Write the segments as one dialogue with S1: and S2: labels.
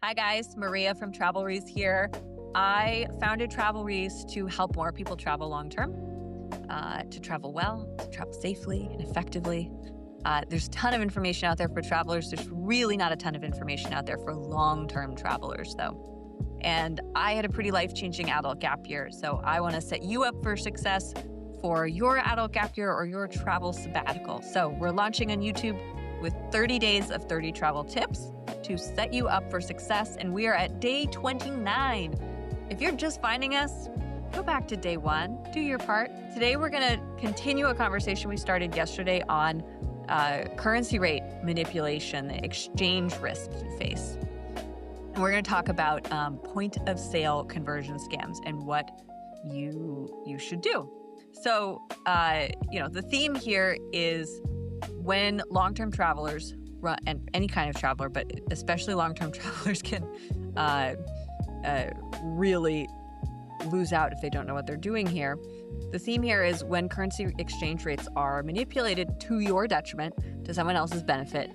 S1: Hi guys, Maria from Travelries here. I founded Travelries to help more people travel long-term, to travel well, to travel safely and effectively. There's a ton of information out there for travelers. There's really not a ton of information out there for long-term travelers though. And I had a pretty life-changing adult gap year, so I want to set you up for success for your adult gap year or your travel sabbatical. So we're launching on YouTube with 30 days of 30 travel tips to set you up for success, and we are at day 29. If you're just finding us, go back to day 1, do your part. Today we're going to continue a conversation we started yesterday on currency rate manipulation, the exchange risk you face. And we're going to talk about point of sale conversion scams and what you should do. So, the theme here is when long-term travelers, and any kind of traveler, but especially long-term travelers can really lose out if they don't know what they're doing here. The theme here is when currency exchange rates are manipulated to your detriment, to someone else's benefit.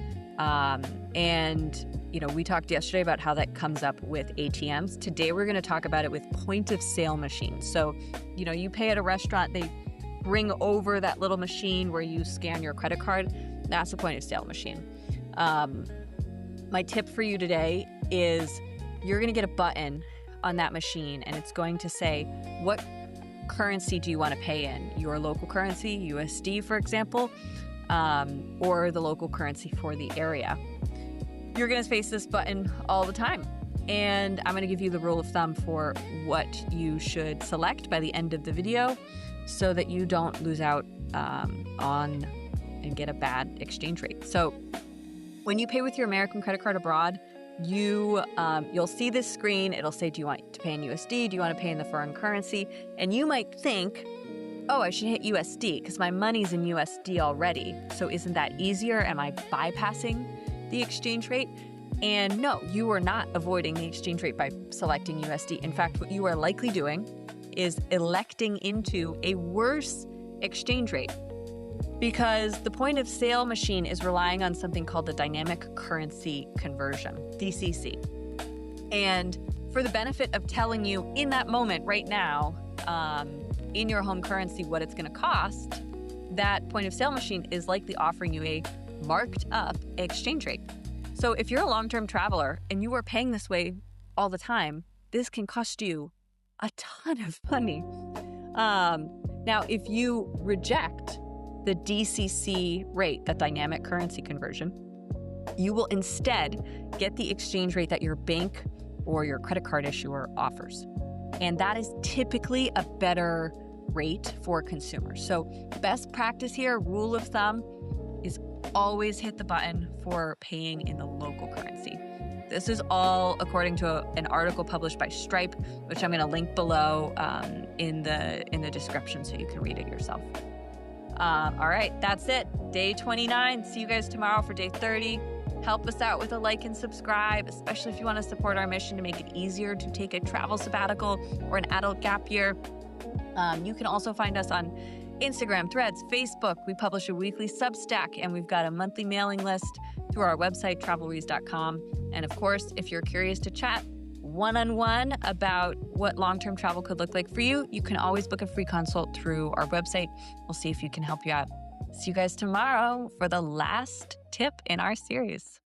S1: We talked yesterday about how that comes up with ATMs. Today, we're going to talk about it with point-of-sale machines. So, you pay at a restaurant, they bring over that little machine where you scan your credit card. That's a point-of-sale machine. My tip for you today is you're going to get a button on that machine and it's going to say, what currency do you want to pay in? Your local currency, USD, for example, or the local currency for the area. You're going to face this button all the time. And I'm going to give you the rule of thumb for what you should select by the end of the video so that you don't lose out on and get a bad exchange rate. So when you pay with your American credit card abroad, you'll see this screen. It'll say, do you want to pay in USD? Do you want to pay in the foreign currency? And you might think, oh, I should hit USD because my money's in USD already. So isn't that easier? Am I bypassing the exchange rate? And no, you are not avoiding the exchange rate by selecting USD. In fact, what you are likely doing is electing into a worse exchange rate, because the point of sale machine is relying on something called the dynamic currency conversion, DCC. And for the benefit of telling you in that moment right now, in your home currency, what it's going to cost, that point of sale machine is likely offering you a marked up exchange rate. So if you're a long-term traveler and you are paying this way all the time, this can cost you a ton of money. Now, if you reject the DCC rate, that dynamic currency conversion, you will instead get the exchange rate that your bank or your credit card issuer offers. And that is typically a better rate for consumers. So best practice here, rule of thumb, is always hit the button for paying in the local currency. This is all according to an article published by Stripe, which I'm going to link below in the description so you can read it yourself. All right, that's it. Day 29. See you guys tomorrow for day 30. Help us out with a like and subscribe, especially if you want to support our mission to make it easier to take a travel sabbatical or an adult gap year. You can also find us on Instagram, Threads, Facebook. We publish a weekly Substack, and we've got a monthly mailing list through our website, travelries.com. And of course, if you're curious to chat one-on-one about what long-term travel could look like for you, you can always book a free consult through our website. We'll see if you can help you out. See you guys tomorrow for the last tip in our series.